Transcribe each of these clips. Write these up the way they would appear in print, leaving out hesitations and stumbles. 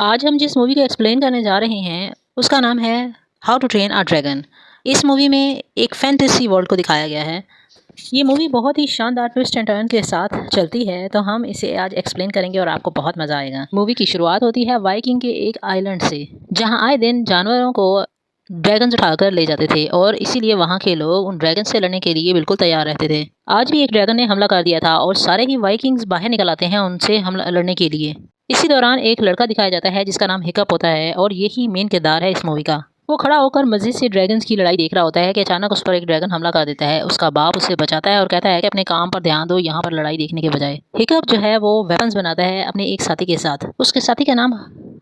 आज हम जिस मूवी को एक्सप्लेन करने जा रहे हैं, उसका नाम है how to train a dragon. इस मूवी में एक फैंटेसी वर्ल्ड को दिखाया गया है। ये मूवी बहुत ही शानदार ट्विस्ट एंड टर्न के साथ चलती है, तो हम इसे आज एक्सप्लेन करेंगे और आपको बहुत मज़ा आएगा। मूवी की शुरुआत होती है वाइकिंग के एक आइलैंड से, जहां आए दिन जानवरों को ड्रैगन्स उठाकर ले जाते थे और इसीलिए वहां के लोग उन ड्रैगन से लड़ने के लिए बिल्कुल तैयार रहते थे। आज भी एक ड्रैगन ने हमला कर दिया था और सारे ही वाइकिंग्स बाहर निकल आते हैं उनसे हमला लड़ने के लिए। इसी दौरान एक लड़का दिखाया जाता है जिसका नाम हिकअप होता है और यही मेन किरदार है इस मूवी का। वो खड़ा होकर मस्जिद से ड्रैगन्स की लड़ाई देख रहा होता है कि अचानक उस पर एक ड्रैगन हमला कर देता है। उसका बाप उसे बचाता है और कहता है कि अपने काम पर ध्यान दो, यहाँ पर लड़ाई देखने के बजाय। हिकअप जो है वो वेपन्स बनाता है अपने एक साथी के साथ। उसके साथी का नाम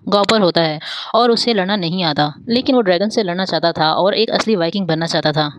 गॉपर होता है और उसे लड़ना नहीं आता, लेकिन वो ड्रैगन से लड़ना चाहता था और एक असली वाइकिंग बनना चाहता था।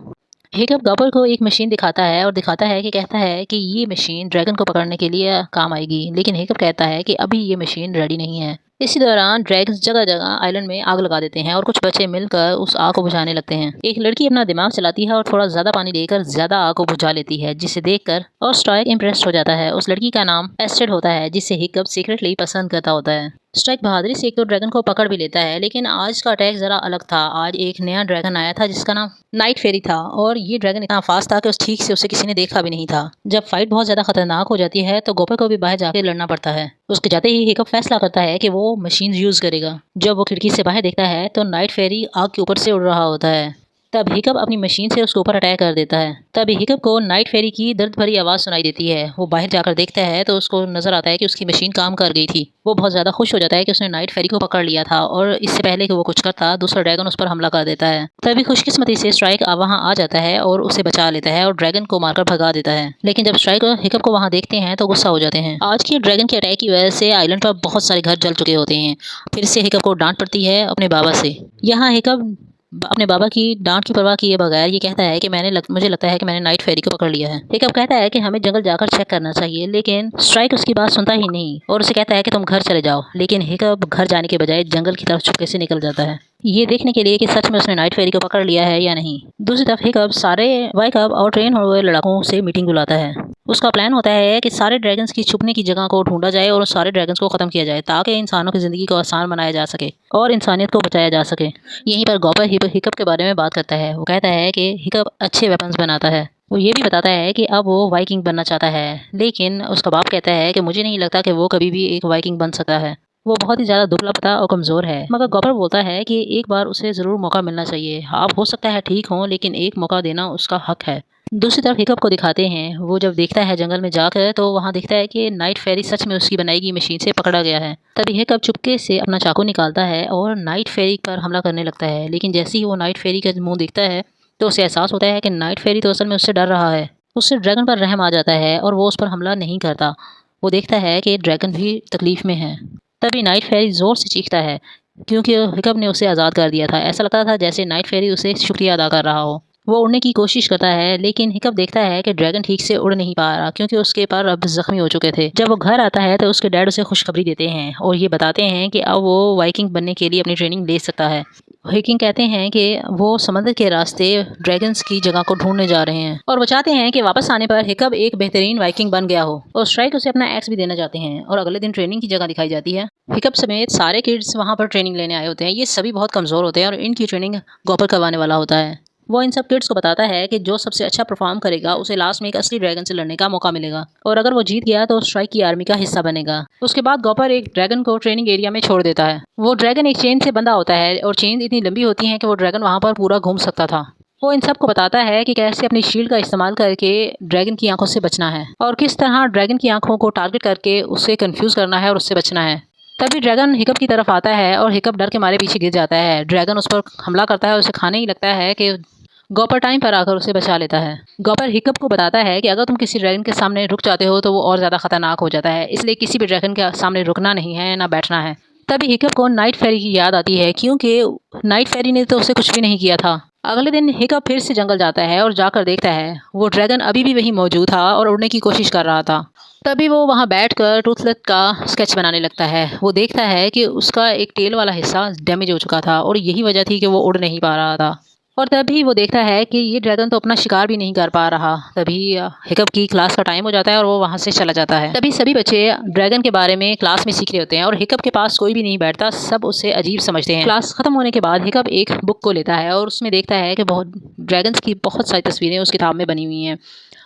हिकअप गॉपर को एक मशीन दिखाता है और दिखाता है कि कहता है कि ये मशीन ड्रैगन को पकड़ने के लिए काम आएगी, लेकिन हिकअप कहता है कि अभी ये मशीन रेडी नहीं है। इसी दौरान ड्रैगन्स जगह जगह आइलैंड में आग लगा देते हैं और कुछ बच्चे मिलकर उस आग को बुझाने लगते हैं। एक लड़की अपना दिमाग चलाती है और थोड़ा ज्यादा पानी देकर ज्यादा आग को बुझा लेती है, जिसे देखकर और स्ट्राइक इम्प्रेस्ड हो जाता है। उस लड़की का नाम एस्टेड होता है, जिसे हिकअप सीक्रेटली पसंद करता होता है। स्ट्राइक बहादुरी से एक तो ड्रैगन को पकड़ भी लेता है, लेकिन आज का अटैक जरा अलग था। आज एक नया ड्रैगन आया था जिसका नाम नाइट फेरी था और ये ड्रैगन इतना फास्ट था कि उस ठीक से उसे किसी ने देखा भी नहीं था। जब फाइट बहुत ज्यादा खतरनाक हो जाती है तो गोपर को भी बाहर जाके लड़ना पड़ता है। उसके जाते ही हिकअप फैसला करता है कि वो मशीन यूज करेगा। जब वो खिड़की से बाहर देखता है तो नाइट फेरी आग के ऊपर से उड़ रहा होता है। तब हिकअप अपनी मशीन से उसके ऊपर अटैक कर देता है। तभी हिकअप को नाइट फेरी की दर्द भरी आवाज सुनाई देती है। वो बाहर जाकर देखता है तो उसको नजर आता है कि उसकी मशीन काम कर गई थी। वो बहुत ज्यादा खुश हो जाता है कि उसने नाइट फेरी को पकड़ लिया था और इससे पहले कि वो कुछ करता, दूसरा ड्रैगन उस पर हमला कर देता है। तभी खुशकिस्मती से स्ट्राइक वहां आ जाता है और उसे बचा लेता है और ड्रैगन को मारकर भगा देता है। लेकिन जब स्ट्राइक और हिकअप को वहां देखते हैं तो गुस्सा हो जाते हैं। आज की ड्रैगन के अटैक की वजह से आइलैंड पर बहुत सारे घर जल चुके होते हैं। फिर से हिकअप को डांट पड़ती है अपने बाबा से। यहाँ हिकअप अपने बाबा की डांट की परवाह किए बगैर ये कहता है कि मुझे लगता है कि मैंने नाइट फेरी को पकड़ लिया है। हिकअप कहता है कि हमें जंगल जाकर चेक करना चाहिए, लेकिन स्ट्राइक उसकी बात सुनता ही नहीं और उसे कहता है कि तुम घर चले जाओ। लेकिन हिकअप घर जाने के बजाय जंगल की तरफ चुपके से निकल जाता है, ये देखने के लिए कि सच में उसने नाइट फेरी को पकड़ लिया है या नहीं। दूसरी तरफ हिकअप सारे वाइकअप और ट्रेन हुए लड़ाकों से मीटिंग बुलाता है। उसका प्लान होता है कि सारे ड्रैगन्स की छुपने की जगह को ढूंढा जाए और उस सारे ड्रैगन्स को खत्म किया जाए, ताकि इंसानों की जिंदगी को आसान बनाया जा सके और इंसानियत को बचाया जा सके। यहीं पर गॉपर हिकअप के बारे में बात करता है। वो कहता है कि हिकअप अच्छे वेपन्स बनाता है। वो ये भी बताता है कि अब वो वाइकिंग बनना चाहता है, लेकिन उसका बाप कहता है कि मुझे नहीं लगता कि वो कभी भी एक वाइकिंग बन सकता है। वो बहुत ही ज्यादा दुबला पतला और कमजोर है। मगर गॉपर बोलता है कि एक बार उसे जरूर मौका मिलना चाहिए। आप हो सकता है ठीक हो, लेकिन एक मौका देना उसका हक है। दूसरी तरफ हिकअप को दिखाते हैं। वो जब देखता है जंगल में जाकर तो वहाँ देखता है कि नाइट फेरी सच में उसकी बनाई गई मशीन से पकड़ा गया है। तभी हिकअप चुपके से अपना चाकू निकालता है और नाइट फेरी पर हमला करने लगता है। लेकिन जैसे ही वो नाइट फेरी का मुंह देखता है तो उसे एहसास होता है कि नाइट फेरी तो असल में उससे डर रहा है। उससे ड्रैगन पर रहम आ जाता है और वो उस पर हमला नहीं करता। वो देखता है कि ड्रैगन भी तकलीफ में है। तभी नाइट फेरी जोर से चीखता है, क्योंकि हिकअप ने उसे आज़ाद कर दिया था। ऐसा लगता था जैसे नाइट फेरी उसे शुक्रिया अदा कर रहा हो। वो उड़ने की कोशिश करता है, लेकिन हिकअप देखता है कि ड्रैगन ठीक से उड़ नहीं पा रहा, क्योंकि उसके पर अब जख्मी हो चुके थे। जब वो घर आता है तो उसके डैड उसे खुशखबरी देते हैं और ये बताते हैं कि अब वो वाइकिंग बनने के लिए अपनी ट्रेनिंग ले सकता है। हिकिंग कहते हैं कि वो समंदर के रास्ते ड्रैगन्स की जगह को ढूंढने जा रहे हैं और वो चाहते हैं कि वापस आने पर हिकअप एक बेहतरीन वाइकिंग बन गया हो। और स्ट्राइक उसे अपना एक्स भी देना चाहते हैं और अगले दिन ट्रेनिंग की जगह दिखाई जाती है। हिकअप समेत सारे किड्स वहाँ पर ट्रेनिंग लेने आए होते हैं। ये सभी बहुत कमजोर होते हैं और इनकी ट्रेनिंग गॉपर करवाने वाला होता है। वो इन सब किड्स को बताता है कि जो सबसे अच्छा परफॉर्म करेगा उसे लास्ट में एक असली ड्रैगन से लड़ने का मौका मिलेगा और अगर वो जीत गया तो स्ट्राइक की आर्मी का हिस्सा बनेगा। उसके बाद गॉपर एक ड्रैगन को ट्रेनिंग एरिया में छोड़ देता है। वो ड्रैगन एक चेन से बंधा होता है और चेन इतनी लंबी होती है कि वो ड्रैगन वहाँ पर पूरा घूम सकता था। वो इन सबको बताता है कि कैसे अपनी शील्ड का इस्तेमाल करके ड्रैगन की आंखों से बचना है और किस तरह ड्रैगन की आंखों को टारगेट करके उससे कंफ्यूज करना है और उससे बचना है। तभी ड्रैगन हिकअप की तरफ आता है और हिकअप डर के मारे पीछे गिर जाता है। ड्रैगन उस पर हमला करता है और उसे खाने ही लगता है कि गॉपर टाइम पर आकर उसे बचा लेता है। गॉपर हिकअप को बताता है कि अगर तुम किसी ड्रैगन के सामने रुक जाते हो तो वो और ज्यादा खतरनाक हो जाता है, इसलिए किसी भी ड्रैगन के सामने रुकना नहीं है, ना बैठना है। तभी हिकअप को नाइट फेरी की याद आती है, क्योंकि नाइट फेरी ने तो उसे कुछ भी नहीं किया था। अगले दिन हिकअप फिर से जंगल जाता है और जाकर देखता है वो ड्रैगन अभी भी वहीं मौजूद था और उड़ने की कोशिश कर रहा था। तभी वो वहाँ बैठकर टूथलेट का स्केच बनाने लगता है। वो देखता है कि उसका एक टेल वाला हिस्सा डैमेज हो चुका था और यही वजह थी कि वो उड़ नहीं पा रहा था। और तभी वो देखता है कि ये ड्रैगन तो अपना शिकार भी नहीं कर पा रहा। तभी हिकअप की क्लास का टाइम हो जाता है और वो वहाँ से चला जाता है। तभी सभी बच्चे ड्रैगन के बारे में क्लास में सीख रहे होते हैं और हिकअप के पास कोई भी नहीं बैठता, सब उसे अजीब समझते हैं। क्लास खत्म होने के बाद हिकअप एक बुक को लेता है और उसमें देखता है कि बहुत ड्रैगन्स की बहुत सारी तस्वीरें उस किताब में बनी हुई हैं।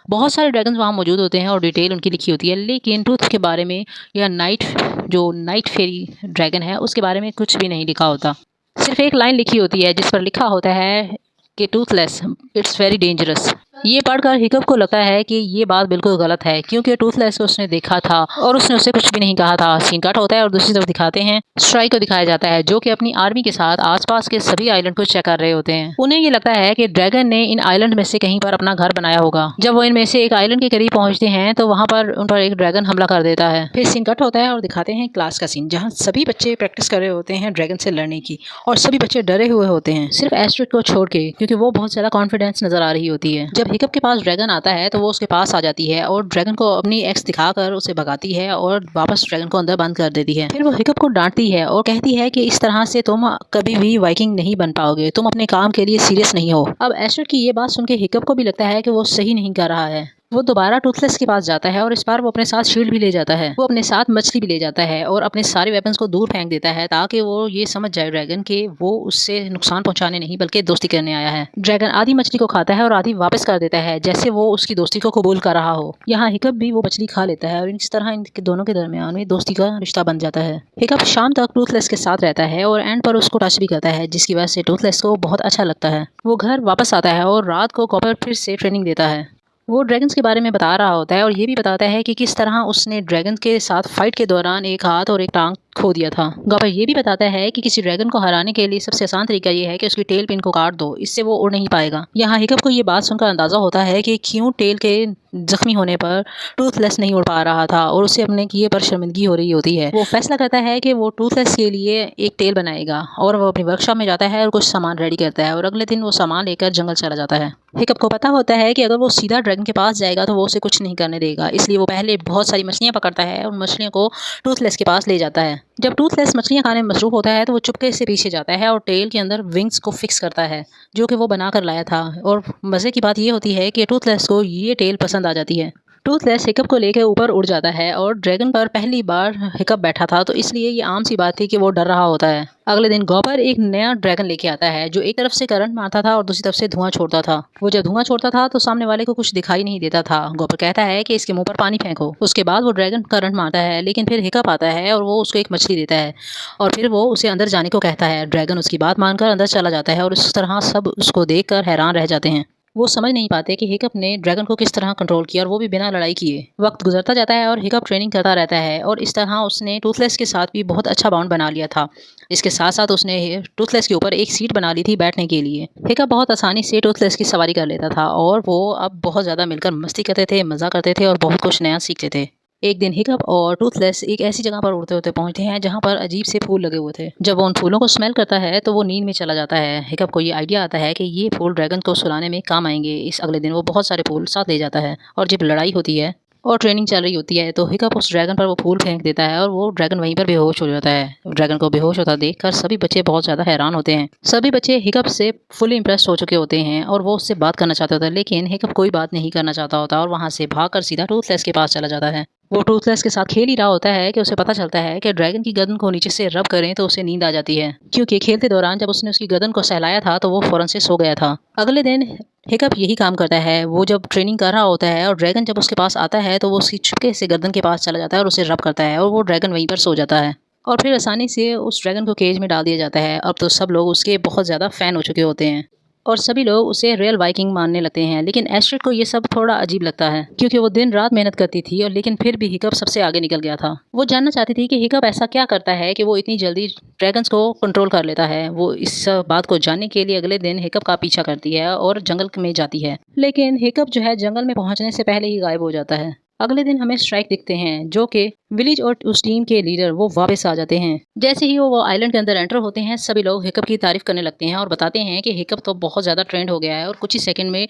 बहुत सारे ड्रैगन्स वहाँ मौजूद होते हैं और डिटेल उनकी लिखी होती है, लेकिन टूथ के बारे में या नाइट फेरी ड्रैगन है उसके बारे में कुछ भी नहीं लिखा होता। सिर्फ एक लाइन लिखी होती है जिस पर लिखा होता है कि टूथलेस इट्स वेरी डेंजरस। ये पढ़कर हिकअप को लगता है कि ये बात बिल्कुल गलत है, क्योंकि टूथलेस को उसने देखा था और उसने उससे कुछ भी नहीं कहा था। सीन कट होता है और दूसरी तरफ दिखाते हैं स्ट्राइक को दिखाया जाता है, जो कि अपनी आर्मी के साथ आसपास के सभी आइलैंड को चेक कर रहे होते हैं। उन्हें ये लगता है कि ड्रैगन ने इन आइलैंड में से कहीं पर अपना घर बनाया होगा। जब वो इनमें से एक आइलैंड के करीब पहुंचते हैं तो वहाँ पर उन पर एक ड्रैगन हमला कर देता है। फिर सीन कट होता है और दिखाते हैं क्लास का सीन, जहाँ सभी बच्चे प्रैक्टिस कर रहे होते हैं ड्रैगन से लड़ने की और सभी बच्चे डरे हुए होते हैं, सिर्फ एस्ट्रिड को छोड़ के, क्योंकि वो बहुत ज्यादा कॉन्फिडेंस नजर आ रही होती है। जब हिकअप के पास ड्रैगन आता है तो वो उसके पास आ जाती है और ड्रैगन को अपनी एक्स दिखाकर उसे भगाती है और वापस ड्रैगन को अंदर बंद कर देती है। फिर वो हिकअप को डांटती है और कहती है कि इस तरह से तुम कभी भी वाइकिंग नहीं बन पाओगे, तुम अपने काम के लिए सीरियस नहीं हो। अब एस्ट्रिड की ये बात सुन के हिकअप को भी लगता है कि वो सही नहीं कर रहा है। वो दोबारा टूथलेस के पास जाता है और इस बार वो अपने साथ शील्ड भी ले जाता है। वो अपने साथ मछली भी ले जाता है और अपने सारे वेपन्स को दूर फेंक देता है, ताकि वो ये समझ जाए ड्रैगन कि वो उससे नुकसान पहुंचाने नहीं बल्कि दोस्ती करने आया है। ड्रैगन आधी मछली को खाता है और आधी वापस कर देता है, जैसे वो उसकी दोस्ती को कबूल कर रहा हो। यहाँ हिकअप भी वो मछली खा लेता है और इस तरह इनके दोनों के दरमियान में दोस्ती का रिश्ता बन जाता है। हिकअप शाम तक टूथलेस के साथ रहता है और एंड पर उसको टच भी करता है, जिसकी वजह से टूथलेस को बहुत अच्छा लगता है। वो घर वापस आता है और रात को कॉपर फिर से ट्रेनिंग देता है। वो ड्रैगन्स के बारे में बता रहा होता है और ये भी बताता है कि किस तरह उसने ड्रैगन के साथ फाइट के दौरान एक हाथ और एक टांग खो दिया था। गॉपर ये भी बताता है कि किसी ड्रैगन को हराने के लिए सबसे आसान तरीका ये है कि उसकी टेल पिन को काट दो, इससे वो उड़ नहीं पाएगा। यहाँ हिकअप को ये बात सुनकर अंदाजा होता है कि क्यों टेल के जख्मी होने पर टूथलेस नहीं उड़ पा रहा था और उसे अपने किए पर शर्मिंदगी हो रही होती है। वो फैसला करता है कि वो टूथलेस के लिए एक टेल बनाएगा और वो अपनी वर्कशॉप में जाता है और कुछ सामान रेडी करता है और अगले दिन वो सामान लेकर जंगल चला जाता है। हिकअप को पता होता है कि अगर वो सीधा ड्रैगन के पास जाएगा तो वो उसे कुछ नहीं करने देगा, इसलिए वो पहले बहुत सारी मछलियाँ पकड़ता है और मछलियों को टूथलेस के पास ले जाता है। जब टूथलेस मछलियाँ खाने में मसरूफ होता है तो वो चुपके से पीछे जाता है और टेल के अंदर विंग्स को फिक्स करता है, जो कि वो बना कर लाया था। और मज़े की बात ये होती है कि टूथलेस को ये टेल पसंद आ जाती है। टूथलेस हिकअप को लेकर ऊपर उड़ जाता है और ड्रैगन पर पहली बार हिकअप बैठा था, तो इसलिए ये आम सी बात थी कि वो डर रहा होता है। अगले दिन गॉपर एक नया ड्रैगन लेके आता है, जो एक तरफ से करंट मारता था और दूसरी तरफ से धुआं छोड़ता था। वो जब धुआं छोड़ता था तो सामने वाले को कुछ दिखाई नहीं देता था। गॉपर कहता है कि इसके मुंह पर पानी फेंको। उसके बाद वो ड्रैगन करंट मारता है, लेकिन फिर हिकअप आता है और वो उसको एक मछली देता है और फिर वो उसे अंदर जाने को कहता है। ड्रैगन उसकी बात मानकर अंदर चला जाता है और इस तरह सब उसको देखकर हैरान रह जाते हैं। वो समझ नहीं पाते कि हिकअप ने ड्रैगन को किस तरह कंट्रोल किया और वो भी बिना लड़ाई किए। वक्त गुजरता जाता है और हिकअप ट्रेनिंग करता रहता है और इस तरह उसने टूथलेस के साथ भी बहुत अच्छा बॉन्ड बना लिया था। इसके साथ साथ उसने टूथलेस के ऊपर एक सीट बना ली थी बैठने के लिए। हिकअप बहुत आसानी से टूथलेस की सवारी कर लेता था और वो अब बहुत ज़्यादा मिलकर मस्ती करते थे, मज़ा करते थे और बहुत कुछ नया सीखते थे। एक दिन हिकअप और टूथलेस एक ऐसी जगह पर उड़ते होते पहुंचते हैं जहां पर अजीब से फूल लगे हुए थे। जब वो उन फूलों को स्मेल करता है तो वो नींद में चला जाता है। हिकअप को ये आइडिया आता है कि ये फूल ड्रैगन को सुलाने में काम आएंगे। इस अगले दिन वो बहुत सारे फूल साथ ले जाता है और जब लड़ाई होती है और ट्रेनिंग चल रही होती है तो हिकअप उस ड्रैगन पर वो फूल फेंक देता है और वो ड्रैगन वहीं पर बेहोश हो जाता है। ड्रैगन को बेहोश होता देखकर सभी बच्चे बहुत ज़्यादा हैरान होते हैं। सभी बच्चे हिकअप से फुली इम्प्रेस हो चुके होते हैं और वो उससे बात करना चाहते होते हैं, लेकिन हिकअप कोई बात नहीं करना चाहता होता और वहाँ से भागकर सीधा टूथलेस के पास चला जाता है। वो टूथलेस के साथ खेल ही रहा होता है कि उसे पता चलता है कि ड्रैगन की गर्दन को नीचे से रब करें तो उसे नींद आ जाती है, क्योंकि खेलते दौरान जब उसने उसकी गर्दन को सहलाया था तो वो फौरन से सो गया था। अगले दिन हिकअप यही काम करता है। वो जब ट्रेनिंग कर रहा होता है और ड्रैगन जब उसके पास आता है तो वो उसकी चुपके से गर्दन के पास चला जाता है और उसे रब करता है और वो ड्रैगन वहीं पर सो जाता है और फिर आसानी से उस ड्रैगन को केज में डाल दिया जाता है। अब तो सब लोग उसके बहुत ज़्यादा फ़ैन हो चुके होते हैं और सभी लोग उसे रियल वाइकिंग मानने लगते हैं। लेकिन एस्ट्रिड को ये सब थोड़ा अजीब लगता है, क्योंकि वो दिन रात मेहनत करती थी और लेकिन फिर भी हिकअप सबसे आगे निकल गया था। वो जानना चाहती थी कि हिकअप ऐसा क्या करता है कि वो इतनी जल्दी ड्रैगन्स को कंट्रोल कर लेता है। वो इस बात को जानने के लिए अगले दिन हिकअप का पीछा करती है और जंगल में जाती है, लेकिन हिकअप जो है जंगल में पहुंचने से पहले ही गायब हो जाता है। अगले दिन हमें स्ट्राइक दिखते हैं, जो कि विलेज और उस टीम के लीडर वो वापस आ जाते हैं। जैसे ही वो आइलैंड के अंदर एंटर होते हैं सभी लोग हिकअप की तारीफ करने लगते हैं और बताते हैं कि हिकअप तो बहुत ज़्यादा ट्रेंड हो गया है और कुछ ही सेकंड में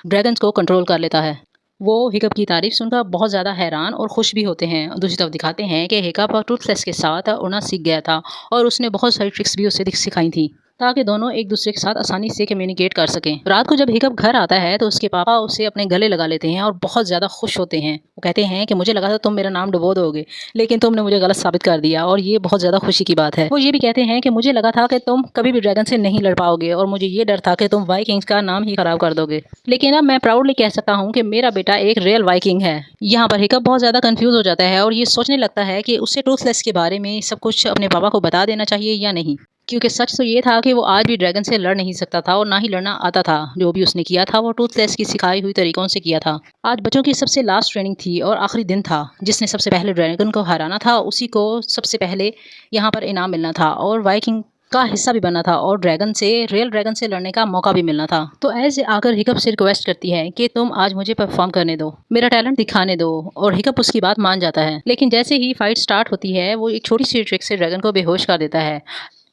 ड्रैगन्स को कंट्रोल कर लेता है। वो हिकअप की तारीफ सुनकर बहुत ज़्यादा हैरान और खुश भी होते हैं। दूसरी तरफ दिखाते हैं कि हिकअप टूथलेस के साथ उड़ना सीख गया था और उसने बहुत सारी ट्रिक्स भी उसे सिखाई थी। ताकि दोनों एक दूसरे के साथ आसानी से कम्युनिकेट कर सकें। रात को जब हिकअप घर आता है तो उसके पापा उसे अपने गले लगा लेते हैं और बहुत ज़्यादा खुश होते हैं। वो कहते हैं कि मुझे लगा था तुम मेरा नाम डुबो दोगे, लेकिन तुमने मुझे गलत साबित कर दिया और ये बहुत ज़्यादा खुशी की बात है। वो ये भी कहते हैं कि मुझे लगा था कि तुम कभी भी ड्रैगन से नहीं लड़ पाओगे और मुझे ये डर था कि तुम वाइकिंग्स का नाम ही खराब कर दोगे, लेकिन अब मैं प्राउडली कह सकता हूँ कि मेरा बेटा एक रियल वाइकिंग है। यहाँ पर हिकअप बहुत ज़्यादा कंफ्यूज हो जाता है और ये सोचने लगता है कि उसे टूथलेस के बारे में सब कुछ अपने पापा को बता देना चाहिए या नहीं, क्योंकि सच तो ये था कि वो आज भी ड्रैगन से लड़ नहीं सकता था और ना ही लड़ना आता था। जो भी उसने किया था वो टूथलेस की सिखाई हुई तरीकों से किया था। आज बच्चों की सबसे लास्ट ट्रेनिंग थी और आखिरी दिन था। जिसने सबसे पहले ड्रैगन को हराना था उसी को सबसे पहले यहाँ पर इनाम मिलना था और वाइकिंग का हिस्सा भी बनना था और रियल ड्रैगन से लड़ने का मौका भी मिलना था। तो ऐसे आकर हिकअप से रिक्वेस्ट करती है कि तुम आज मुझे परफॉर्म करने दो, मेरा टैलेंट दिखाने दो, और हिकअप उसकी बात मान जाता है। लेकिन जैसे ही फाइट स्टार्ट होती है वो एक छोटी सी ट्रिक से ड्रैगन को बेहोश कर देता है,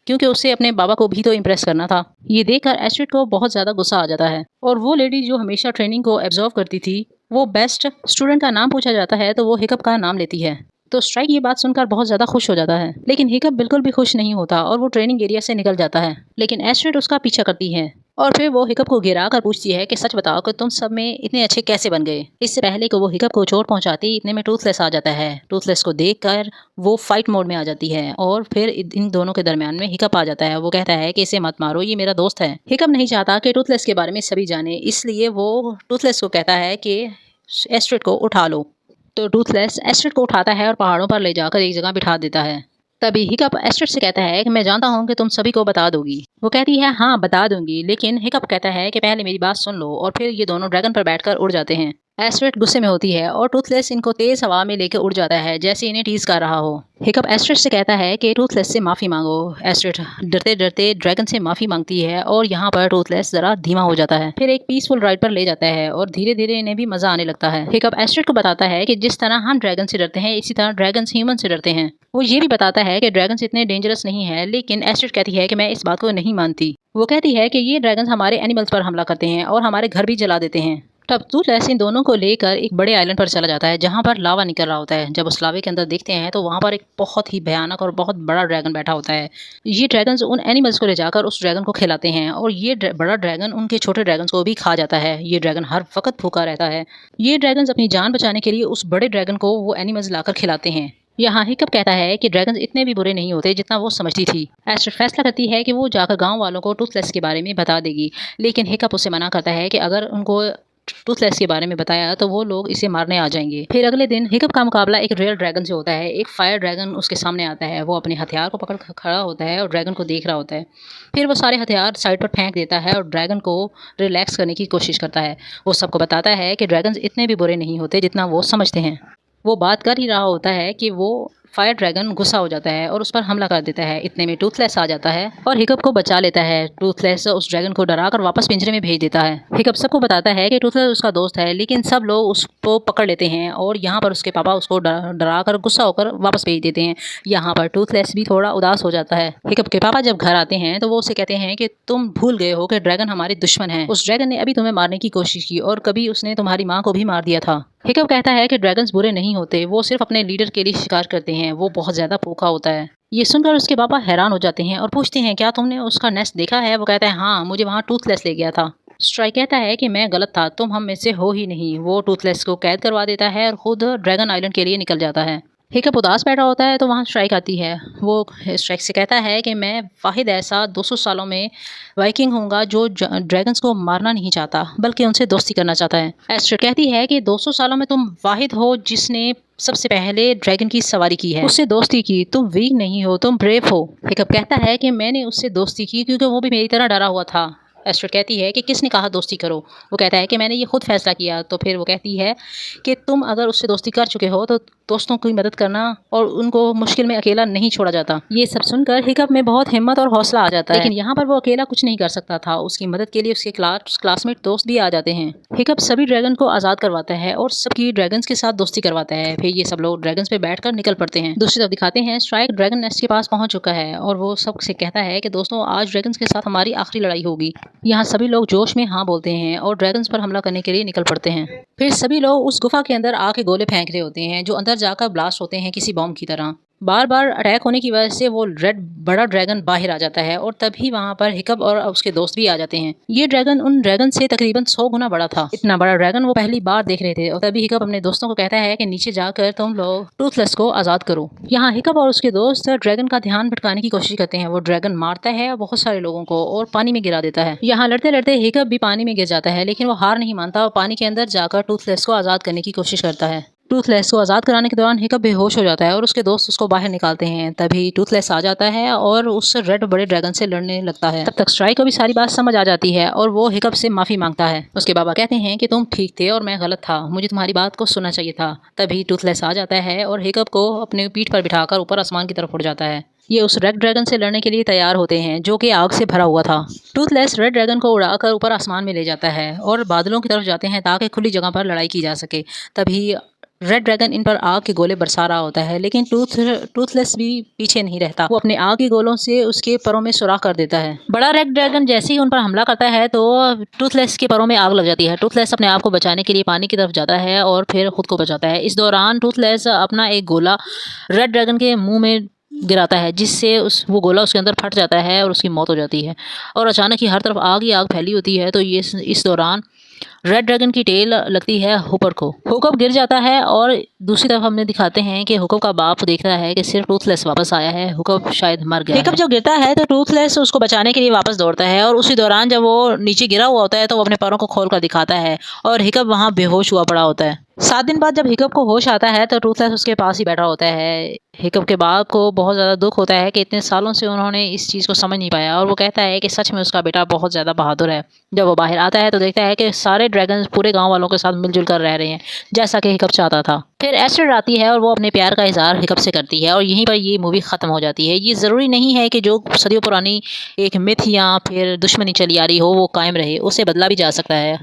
क्योंकि उसे अपने बाबा को भी तो इम्प्रेस करना था। ये देखकर एस्ट्रिड को बहुत ज़्यादा गुस्सा आ जाता है और वो लेडी जो हमेशा ट्रेनिंग को एब्जॉर्व करती थी, वो बेस्ट स्टूडेंट का नाम पूछा जाता है तो वो हिकअप का नाम लेती है। तो स्ट्राइक ये बात सुनकर बहुत ज़्यादा खुश हो जाता है, लेकिन हिकअप बिल्कुल भी खुश नहीं होता और वो ट्रेनिंग एरिया से निकल जाता है। लेकिन एस्ट्रिड उसका पीछा करती है और फिर वो हिकअप को गिरा कर पूछती है कि सच बताओ कि तुम सब में इतने अच्छे कैसे बन गए। इससे पहले कि वो हिकअप को चोट पहुंचाती इतने में टूथलेस आ जाता है। टूथलेस को देखकर वो फाइट मोड में आ जाती है और फिर इन दोनों के दरमियान में हिकअप आ जाता है। वो कहता है कि इसे मत मारो, ये मेरा दोस्त है। हिकअप नहीं चाहता कि टूथलेस के बारे में सभी जाने, इसलिए वो टूथलेस को कहता है कि एस्ट्रिड को उठा लो। तो टूथलेस एस्ट्रिड को उठाता है और पहाड़ों पर ले जाकर एक जगह बिठा देता है। तभी हिकअप एस्ट्रिड से कहता है कि मैं जानता हूँ कि तुम सभी को बता दोगी। वो कहती है हाँ बता दूंगी, लेकिन हिकअप कहता है कि पहले मेरी बात सुन लो, और फिर ये दोनों ड्रैगन पर बैठकर उड़ जाते हैं। एस्ट्रिड गुस्से में होती है और टूथलेस इनको तेज हवा में लेकर उड़ जाता है जैसे इन्हें टीज कर रहा हो। हिकअप एस्ट्रिड से कहता है कि टूथलेस से माफी मांगो। एस्ट्रिड डरते डरते ड्रैगन से माफी मांगती है और यहाँ पर टूथलेस जरा धीमा हो जाता है। फिर एक पीसफुल राइड पर ले जाता है और धीरे धीरे इन्हें भी मजा आने लगता है। हिकअप एस्ट्रिड को बताता है कि जिस तरह हम ड्रैगन से डरते हैं इसी तरह ड्रैगन ह्यूमन से डरते हैं। वो ये भी बताता है कि ड्रैगन इतने डेंजरस नहीं है, लेकिन एस्ट्रिड कहती है कि मैं इस बात को नहीं मानती। वो कहती है कि ये ड्रैगन हमारे एनिमल्स पर हमला करते हैं और हमारे घर भी जला देते हैं। तब टूथलेस इन दोनों को लेकर एक बड़े आइलैंड पर चला जाता है जहाँ पर लावा निकल रहा होता है। जब उस लावे के अंदर देखते हैं तो वहाँ पर एक बहुत ही भयानक और बहुत बड़ा ड्रैगन बैठा होता है। ये ड्रैगन उन एनिमल्स को ले जाकर उस ड्रैगन को खिलाते हैं और ये बड़ा ड्रैगन उनके छोटे ड्रैगन को भी खा जाता है। ये ड्रैगन हर वक्त भूखा रहता है। ये ड्रैगन अपनी जान बचाने के लिए उस बड़े ड्रैगन को वो एनिमल्स लाकर खिलाते हैं। यहाँ हिकअप कहता है कि ड्रैगन इतने भी बुरे नहीं होते जितना वो समझती थी। एस्ट्रिड फैसला करती है कि वो जाकर गांव वालों को टूथलेस के बारे में बता देगी, लेकिन हिकअप उसे मना करता है कि अगर उनको टूथलेस के बारे में बताया तो वो लोग इसे मारने आ जाएंगे। फिर अगले दिन हिकअप का मुकाबला एक रियल ड्रैगन से होता है। एक फायर ड्रैगन उसके सामने आता है। वो अपने हथियार को पकड़ खड़ा होता है और ड्रैगन को देख रहा होता है। फिर वो सारे हथियार साइड पर फेंक देता है और ड्रैगन को रिलैक्स करने की कोशिश करता है। वो सबको बताता है कि ड्रैगन इतने भी बुरे नहीं होते जितना वो समझते हैं। वो बात कर ही रहा होता है कि वो फायर ड्रैगन गुस्सा हो जाता है और उस पर हमला कर देता है। इतने में टूथलेस आ जाता है और हिकअप को बचा लेता है। टूथलेस उस ड्रैगन को डराकर वापस पिंजरे में भेज देता है। हिकअप सबको बताता है कि टूथलेस उसका दोस्त है, लेकिन सब लोग उसको पकड़ लेते हैं और यहाँ पर उसके पापा उसको डराकर गुस्सा होकर वापस भेज देते हैं। यहाँ पर टूथलेस भी थोड़ा उदास हो जाता है। हिकअप के पापा जब घर आते हैं तो वो उसे कहते हैं कि तुम भूल गए हो कि ड्रैगन हमारे दुश्मन है। उस ड्रैगन ने अभी तुम्हें मारने की कोशिश की और कभी उसने तुम्हारी माँ को भी मार दिया था। हिकअप कहता है कि ड्रैगन्स बुरे नहीं होते, वो सिर्फ अपने लीडर के लिए शिकार करते हैं। वो बहुत ज्यादा भूखा होता है। ये सुनकर उसके पापा हैरान हो जाते हैं और पूछते हैं क्या तुमने उसका नेस्ट देखा है। वो कहता है हाँ, मुझे वहाँ टूथलेस ले गया था। स्ट्राइक कहता है कि मैं गलत था, तुम हम में से हो ही नहीं। वो टूथलेस को कैद करवा देता है और खुद ड्रैगन आइलैंड के लिए निकल जाता है। हिकअप उदास बैठा होता है तो वहाँ स्ट्राइक आती है। वो स्ट्राइक से कहता है कि मैं वाहिद ऐसा 200 सालों में वाइकिंग होऊंगा जो ड्रैगन्स को मारना नहीं चाहता बल्कि उनसे दोस्ती करना चाहता है। एस्ट्रिड कहती है कि 200 सालों में तुम वाहिद हो जिसने सबसे पहले ड्रैगन की सवारी की है, उससे दोस्ती की। तुम वीक नहीं हो, तुम ब्रेव हो। हिकअप कहता है कि मैंने उससे दोस्ती की क्योंकि वो भी मेरी तरह डरा हुआ था। एस्ट्रिड कहती है कि किसने कहा दोस्ती करो। वो कहता है कि मैंने ये खुद फैसला किया। तो फिर वो कहती है कि तुम अगर उससे दोस्ती कर चुके हो तो दोस्तों की मदद करना और उनको मुश्किल में अकेला नहीं छोड़ा जाता। ये सब सुनकर हिकअप में बहुत हिम्मत और हौसला आ जाता है, लेकिन यहाँ पर वो अकेला कुछ नहीं कर सकता था। उसकी मदद के लिए उसके क्लासमेट दोस्त भी आ जाते हैं। हिकअप सभी ड्रैगन को आज़ाद करवाता है और सबकी ड्रैगन्स के साथ दोस्ती करवाता है। फिर ये सब लोग ड्रैगन्स पे बैठकर निकल पड़ते हैं। दूसरी तरफ दिखाते हैं स्ट्राइक ड्रैगन नेस्ट के पास पहुंच चुका है और वो सबसे कहता है कि दोस्तों आज ड्रैगन्स के साथ हमारी आखिरी लड़ाई होगी। यहाँ सभी लोग जोश में हाँ बोलते हैं और ड्रैगन्स पर हमला करने के लिए निकल पड़ते हैं। फिर सभी लोग उस गुफा के अंदर आके गोले फेंक रहे होते हैं जो अंदर जाकर ब्लास्ट होते हैं किसी बॉम्ब की तरह। बार बार अटैक होने की वजह से वो बड़ा ड्रैगन बाहर आ जाता है और तभी वहाँ पर हिकअप और उसके दोस्त भी आ जाते हैं। ये ड्रैगन उन ड्रैगन से तकरीबन 100 गुना बड़ा था। इतना बड़ा ड्रैगन वो पहली बार देख रहे थे और तभी हिकअप अपने दोस्तों को कहता है कि नीचे जाकर तुम लोग टूथलेस को आजाद करो। यहाँ हिकअप और उसके दोस्त ड्रैगन का ध्यान भटकाने की कोशिश करते हैं। वो ड्रैगन मारता है बहुत सारे लोगों को और पानी में गिरा देता है। यहाँ लड़ते लड़ते हिकअप भी पानी में गिर जाता है, लेकिन वो हार नहीं मानता और पानी के अंदर जाकर टूथलेस को आजाद करने की कोशिश करता है। टूथलेस को आज़ाद कराने के दौरान हिकअप बेहोश हो जाता है और उसके दोस्त उसको बाहर निकालते हैं। तभी टूथलेस आ जाता है और उस रेड बड़े ड्रैगन से लड़ने लगता है। तब तक स्ट्राइक को भी सारी बात समझ आ जाती है और वो हिकअप से माफ़ी मांगता है। उसके बाबा कहते हैं कि तुम ठीक थे और मैं गलत था, मुझे तुम्हारी बात को सुनना चाहिए था। तभी टूथलेस आ जाता है और हिकअप को अपने पीठ पर बिठाकर ऊपर आसमान की तरफ उड़ जाता है। ये उस रेड ड्रैगन से लड़ने के लिए तैयार होते हैं जो कि आग से भरा हुआ था। टूथलेस रेड ड्रैगन को उड़ाकर ऊपर आसमान में ले जाता है और बादलों की तरफ जाते हैं ताकि खुली जगह पर लड़ाई की जा सके। तभी रेड ड्रैगन इन पर आग के गोले बरसा रहा होता है, लेकिन टूथलेस भी पीछे नहीं रहता। वो अपने आग के गोलों से उसके परों में सुराख कर देता है। बड़ा रेड ड्रैगन जैसे ही उन पर हमला करता है तो टूथलेस के परों में आग लग जाती है। टूथलेस अपने आप को बचाने के लिए पानी की तरफ जाता है और फिर खुद को बचाता है। इस दौरान टूथलेस अपना एक गोला रेड ड्रैगन के मुंह में गिराता है, जिससे वो गोला उसके अंदर फट जाता है और उसकी मौत हो जाती है। और अचानक ही हर तरफ आग ही आग फैली होती है। तो ये इस दौरान रेड ड्रैगन की टेल लगती है हुकर को। हुकअप गिर जाता है और दूसरी तरफ हमें दिखाते हैं कि हुकअप का बाप देखता है कि सिर्फ टूथलेस वापस आया है, हुकअप शायद मर गया। हिकअप जब गिरता है तो टूथलेस उसको बचाने के लिए वापस दौड़ता है और उसी दौरान जब वो नीचे गिरा हुआ होता है तो वो अपने पैरों को खोल कर दिखाता है और हिकअप वहाँ बेहोश हुआ पड़ा होता है। 7 दिन बाद जब हिकअप को होश आता है तो टूथलेस उसके पास ही बैठा होता है। हिकअप के बाप को बहुत ज़्यादा दुख होता है कि इतने सालों से उन्होंने इस चीज़ को समझ नहीं पाया और वो कहता है कि सच में उसका बेटा बहुत ज़्यादा बहादुर है। जब वो बाहर आता है तो देखता है कि सारे ड्रैगन पूरे गांव वालों के साथ मिलजुल कर रह रहे हैं, जैसा कि हिकअप चाहता था। फिर एस्ट्रिड आती है और वो अपने प्यार का इजहार हिकअप से करती है और यहीं पर ये मूवी ख़त्म हो जाती है। ये ज़रूरी नहीं है कि जो सदियों पुरानी एक मिथ या फिर दुश्मनी चली आ रही हो वो कायम रहे, उसे बदला भी जा सकता है।